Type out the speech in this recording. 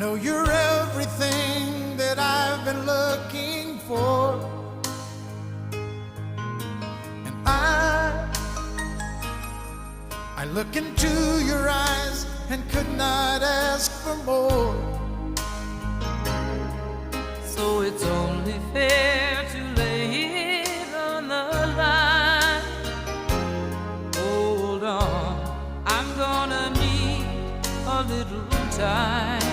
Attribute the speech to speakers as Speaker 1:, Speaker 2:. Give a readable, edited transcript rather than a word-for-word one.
Speaker 1: know you're everything that I've been looking for, and I look into your eyes and could not ask for more.
Speaker 2: So it's only fair to lay it on the line. Hold on, I'm gonna need a little time.